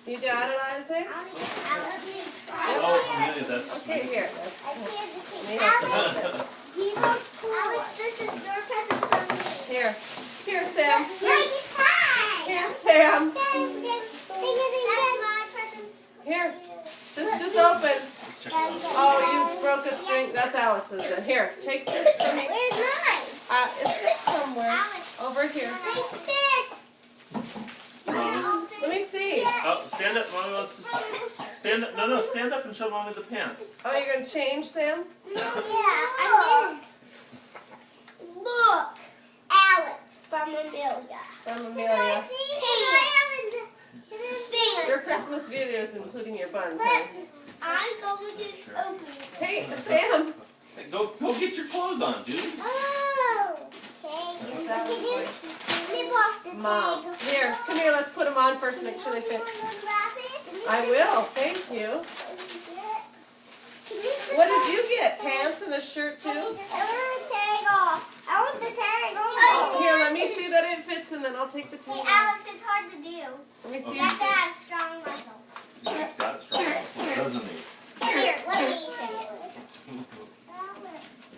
You got it, Isaac? Oh, Amelia, that's Okay, sweet. here. Alex, this is your present from me. Here. Here, Sam. Here's pie. Here, Sam. That's my present. Here. This just opened. Let's check it out. Oh, you broke a string. That's Alex's then. Here, take this from me. Where's mine? It's somewhere. Alex. Over here. Take this. Mommy. Let me see. Oh, stand up, Mommy wants to stand up. No, stand up and show Mommy the pants. Oh, you're going to change, Sam? Yeah. Look. Alex from Amelia. From Amelia. See. Your Christmas videos, including your buns. I'm Huh? going to open it. Hey, Sam. Hey, go get your clothes on, dude. Oh. Okay. That was Can you like snip off the Mom. tag? Here, come here. Let's put them on first. Make sure they fit. You want to unwrap it? I will. Thank you. What did you get? Pants and a shirt too? I want the tag off. I want the tag off. Oh, here, let me see that it fits, and then I'll take the Hey, tag off. Alex, it's hard to do. Let me see. You have to have strong muscles. He's got strong muscles, doesn't he? Here, let me show you.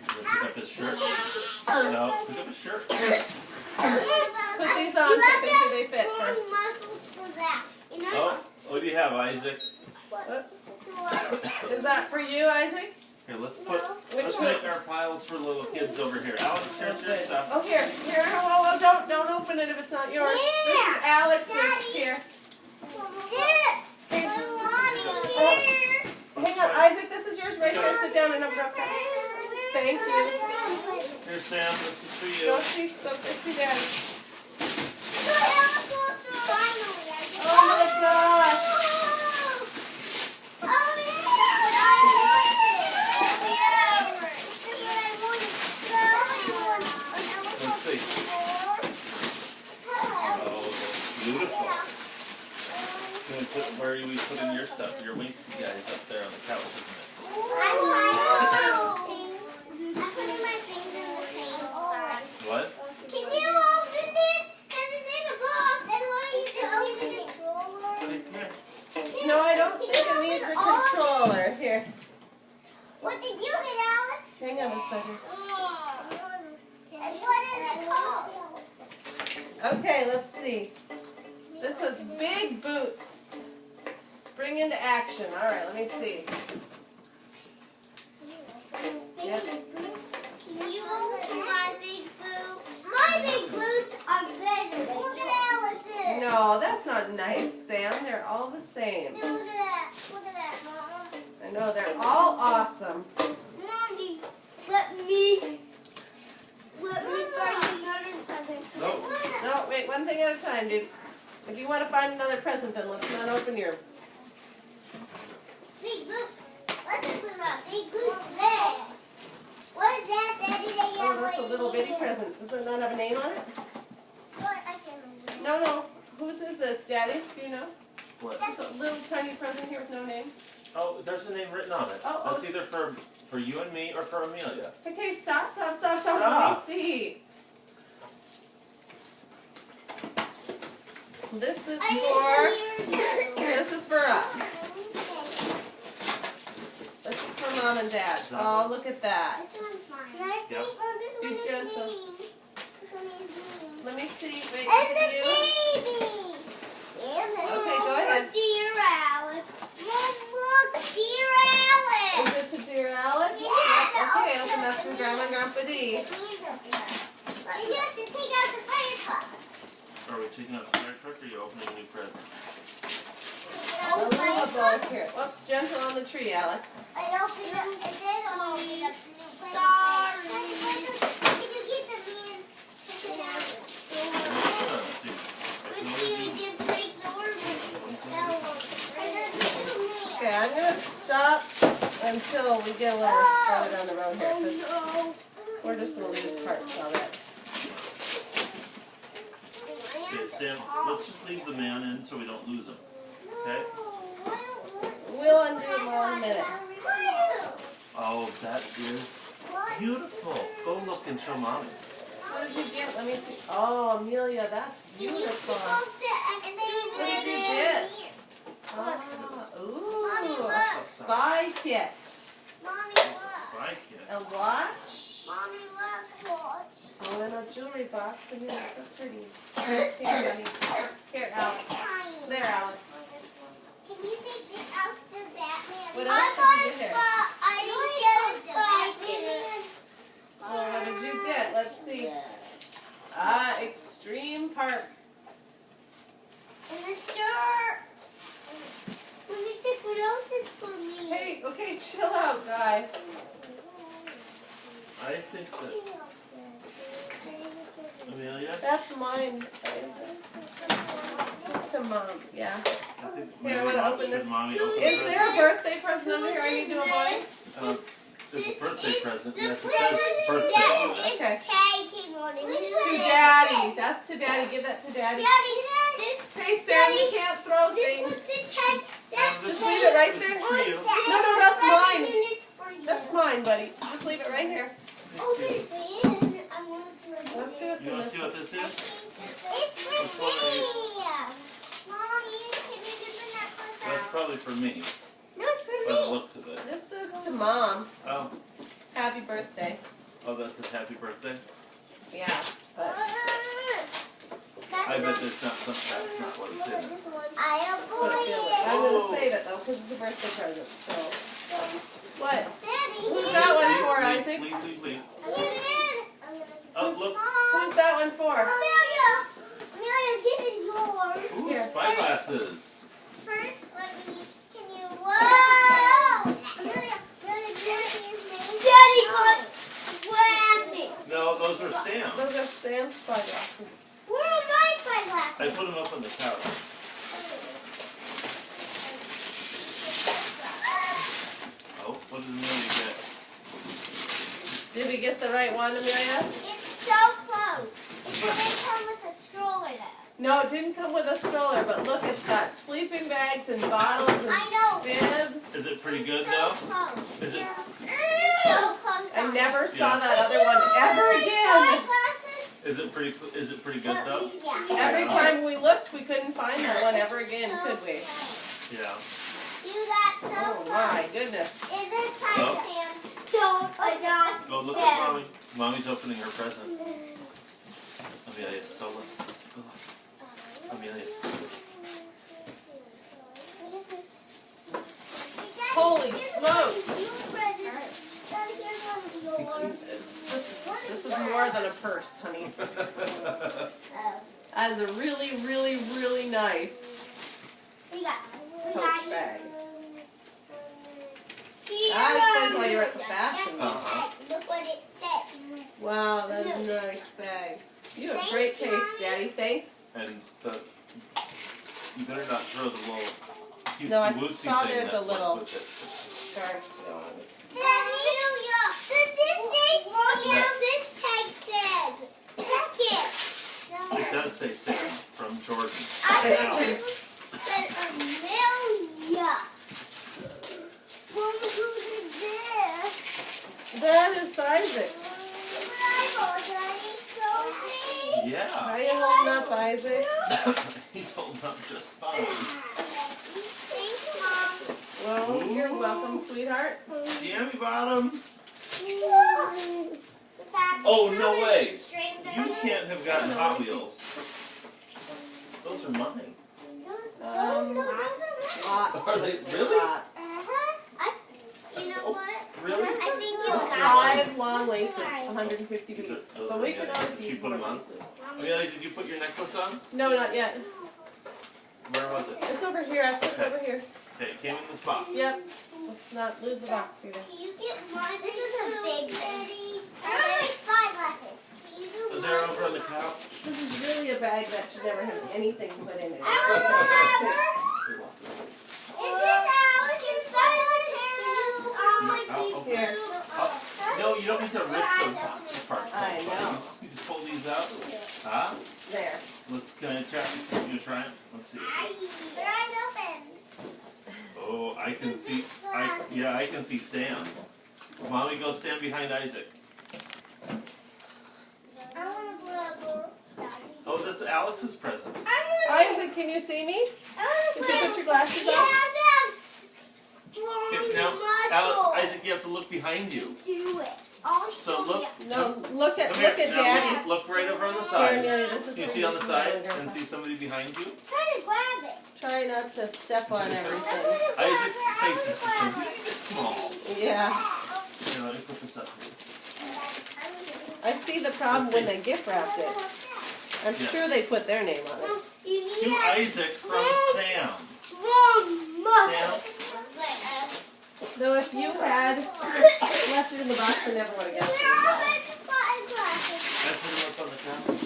Pick up his shirt. No, pick up his shirt. Put these on. You So have to make sure have they fit strong first. muscles for that. You know? Oh, what do you have, Isaac? Oops. Is that for you, Isaac? Here, let's Which make our piles for little kids over here. Alex, here's your stuff. Oh, here. Here. Well, don't open it if it's not yours. This is Alex's. Here. This. Mommy, here. Hang on, Isaac. This is yours right here. Sit down and open up. Thank you. Here, Sam, this is for Go you. see Daddy. Oh Oh my gosh. Let's see. Oh, that's beautiful. Where are we putting your stuff? Your Winksy guys up there on the couch, isn't it? I'm putting my things in the same spot. What? Can you open this? Because it's in a box. And why you just need a controller? Come here. No, I don't think it needs a controller. Here. What did you get, Alex? Hang on a second. And what is it called? Okay, let's see. This has big boots. Spring into action. All right, let me see. Yep. Can you open my big boots? My big boots are better. Look at Alex's. No, that's not nice, Sam. They're all the same. Look at that. Look at that, Mom. I know, they're all awesome. Mommy, let me find another present. No. No, wait, one thing at a time, dude. If you want to find another present, then let's not open your... Big boots. Let's just put my big boots there. What is that, Daddy? Oh, that's a little bitty present. Does it not have a name on it? What? I can't remember. No. Whose is this, Daddy? Do you know? What? It's a little tiny present here with no name. Oh, there's a name written on it. Oh, That's either for you and me or for Amelia. Okay, stop. Let Stop. me see. This is for us. This is for Mom and Dad. Oh, look at that. This one's mine. Can I see? Yep. Oh, this Be one is gentle. mean. This one is mean. Let me see. Wait, And is the it you? baby. And the Okay, go ahead. Dear Alex. Mom, look, Dear Alex. Is it to dear Alex? Yeah. Okay, open that from Grandma and Grandpa D. The hands up there. And you have to take out the fire truck. Are we taking out the fire truck or are you opening a new present? A little ball here. Whoops, gentle on the tree, Alex. I opened up, and then I'll open up the new present. Sorry. Can you get the hands? But you didn't break the order. Okay, I'm going to stop until we get a little further down the road here, because we're just going to lose parts of it. Okay, Sam, let's just leave the man in so we don't lose him. Okay? We'll undo them all in a minute. Oh, that is beautiful. Go look and show Mommy. What did you get? Let me see. Oh, Amelia, that's beautiful. What did you get? spike it. Mommy, look. Spike it. A watch. Mommy, look. Watch. Oh, and a jewelry box. I mean, it's so pretty. Here, buddy. Here, Alex. Tiny. There, Alex. Can you take this out to Batman? What else did you get here? I didn't get a spike. Oh, what did you get? Let's see. Ah, Extreme Park. And a shirt. Let me see what else is for me. Hey, okay, chill out, guys. I think that Amelia. That's mine. It's just to Mom. Yeah. I think Here, maybe I wanna open should it. Mommy open Is the there a birthday present under here I need to avoid? present? There's a birthday present. The Yes, it says birthday Yes, on it. it's Okay. taking on it. To Daddy. That's to Daddy. Give that to Daddy. Daddy, this, Hey, Sam, you can't throw this things. was the tag. This Just leave it right This is there. for you. No, that's mine. It's for you. That's mine, buddy. Just leave it right here. Open it. I want to do Let's see what's You in want to this. see what this is? It's for me. Mommy, can you get the necklace That's out? probably for me. No, it's By for the me. looks of it. This is to Mom. Oh, Happy birthday. oh, that says happy birthday. Yeah, but I bet there's not some. That's not what it's in. I put it avoid in. it. I'm Oh. gonna save it though, because it's a birthday present. So, what? Daddy, Who's here that you one go. for, Leave, Isaac? leave. Get in. I'm gonna Oh, look. Who's that one for? Amelia, this is yours. Ooh, Here. spyglasses. First, can you, whoa! Amelia, Daddy got graphic. No, those are Sam. Those are Sam's spyglasses. Where are my I sunglasses? put them up on the couch. Oh, what did Amelia get? Did we get the right one, Amelia? It's so close. It doesn't come with a stroller though. No, it didn't come with a stroller, but look, it's got sleeping bags and bottles and I know. bibs. Is it pretty good So though? close. Is it? It's so close. I never saw Yeah. that other one ever again. Is it pretty good though? Yeah. Every time we looked, we couldn't find that one ever again, could we? Yeah. You got so Oh close. my goodness. Is it time, Oh. Sam? Don't. I got Go look them. at Mommy. Mommy's opening her present. Amelia, go look. Go look. Amelia. Holy smokes. Oh. This is more than a purse, honey. That is a really, really, really nice Coach bag. That explains why you're at the fashion. Uh-huh. Look what it said. Wow, that is a nice bag. You have great Thanks, taste, Mommy. Daddy. Thanks. And you better not throw the little cutesy No, I wootsy saw thing there's that a little- went with it. Scarf on. Daddy, this tag says. Check it. It does say Sam from Jordan. I Now, think it said Amelia. Mom, who's this? That is Isaac. How yeah. you holding up, Isaac? He's holding up just fine. Thanks, Mom. Well, you're welcome, sweetheart. Jammy bottoms. That's Oh, no way. strings are You can't have gotten Hot Wheels. Those are mine. Lots. Are they really? Lots. You know what? Really? I think you got it. 5 long laces, 150 Those beads. are But we good. can always Did you use put more them on? laces. Amelia, did you put your necklace on? No, not yet. Where was it? It's over here. I put it over here. Okay, it came in this box. Yep. Let's not lose the box either. Can you get mine? This is a big thing. I have 5 lessons. Can you do So mine? they're over on the couch. This is really a bag that should never have anything put in it. I don't know. You're welcome. Is this Alex's phone? Oh, okay. Here. No, you don't need to rip the box apart. I know. You just pull these out. Huh? There. Let's can I try? You gonna try it? Let's see. Their eyes open. Oh, I can see. I can see Sam. Mommy, go stand behind Isaac. I want a rubber. Oh, that's Alex's present. Isaac, can you see me? I Just put your glasses Yeah, on. Dad. Okay, now, to look behind you. Do it. I'll So show look. you. No, look at Come here. Now Daddy. look right over on the Here, side. Amelia, this is Do you what see on the side Grandpa. and see somebody behind you? Try to grab it. Try not to step on everything. Isaac's face is just a wee bit small. Yeah. Here, let me put this up here. I see the problem when they gift wrapped it. I'm Yeah. sure they put their name on it. You To need Isaac from Sam. strong muscle. Though if you had left it in the box, I never would have guessed it. That's what it was on the couch.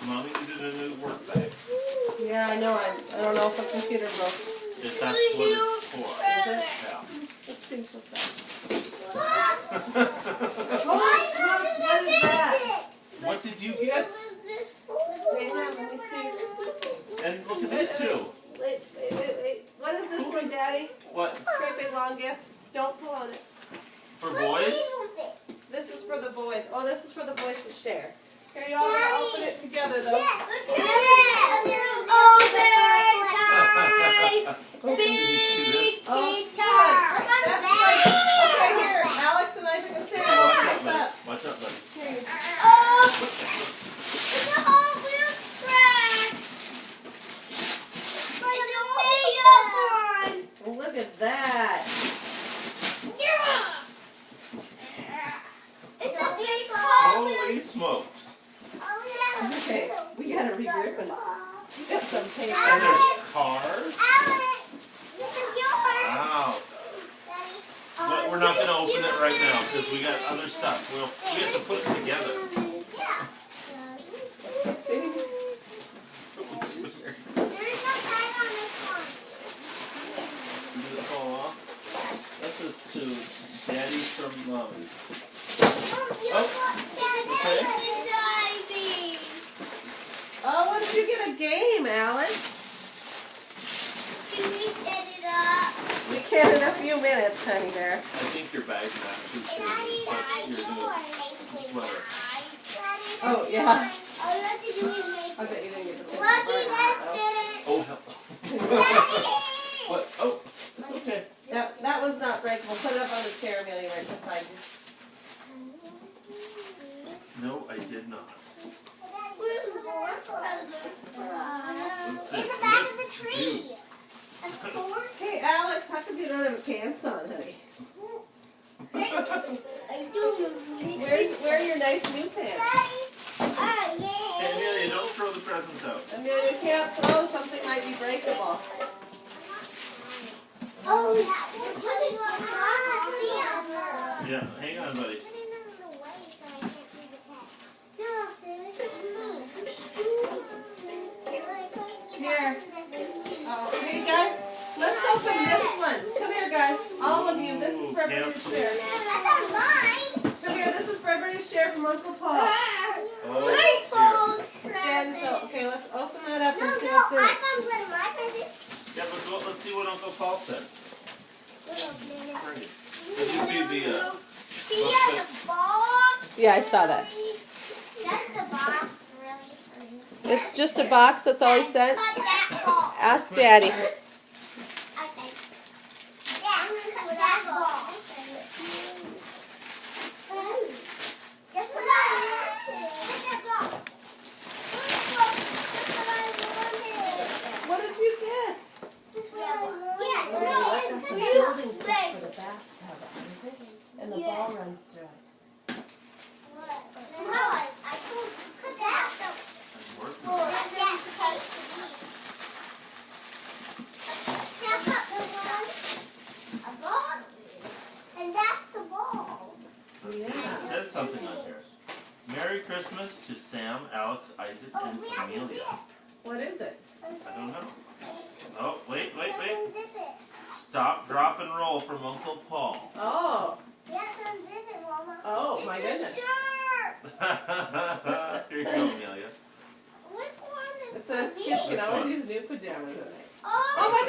Mommy needed a new work bag. Yeah, I know. I don't know if the computer broke. If that's what it's for. Is it? Yeah. It seems so sad. Holy Holy smokes, what is that? What did you get? Hang on, let me see. And look at these two. Wait. What is this for, Daddy? What? Great big long gift. Don't pull on it. For boys? This is for the boys. Oh, this is for the boys to share. Here, y'all gonna open it together, though. Did you see this? Oh, good. That's great. Okay, here. Alex and Isaac and Sam, Watch open out, this buddy. up. Watch out, buddy. Here you go. Well, look at that. Holy smokes. Okay, we gotta regroup and get some paper. And there's cars. Wow. But we're not going to open it right now because we got other stuff. We have to put it together. Did it fall off? This is to Daddy from Mommy. Oh, what did you get a game, Alex? Can we set it up? We can in a few minutes, honey bear. I think your bag's not too sure. Your new sweater. Oh, yeah. All you have to do is make I bet you didn't get the picture. Lucky that's it. Oh, hell. Daddy! What? Oh, it's okay. That one's not breakable. Put it up on the chair, Amelia, right beside you. No, I did not. Where's more presents? Let's see. In the back of the tree. Of course. Hey, Alex, how come you don't have pants on, honey? I do. Where are your nice new pants? Oh, yeah. Hey, Amelia, don't throw the presents out. Amelia, you can't throw. Something might be breakable. Oh, that will tell you what Yeah, hang on, buddy. Here. Oh, hey, guys. Let's open this one. Come here, guys. All of you. This is for everybody to share. That's not mine. Come here. This is for everybody to share from Uncle Paul. Oh, Gentle. Okay, let's open that up No, and see no, what's in I it. found one of my presents. yeah, but let's see what Uncle Paul said. Did Did you see the, See the box? Yeah, I saw that. That's the box, really. It's just a box. That's all he sent. Cut that box. Ask Daddy. Okay. Yeah, I'm gonna cut that box. Just what I wanted. What did you get? Just what I wanted. Yeah, Oh, no, I it's got some real. building stuff for the bathtub, Isaac. And the ball runs through it. No, I told you cut that out. Well, that's supposed to be. Now cut the one. A ball. And that's the ball. let's see, it says something on here. Merry Christmas to Sam, Alex, Isaac, Oh, and we have to Amelia. dip. What is it? I don't know. Oh, wait. Unzip it. Stop, drop, and roll from Uncle Paul. Oh. Yes, unzip it, Mama. Oh, my goodness. It's a shirt. Here you go, Amelia. Which one is It says for kids me? can always use new pajamas at night. Oh, Oh my God.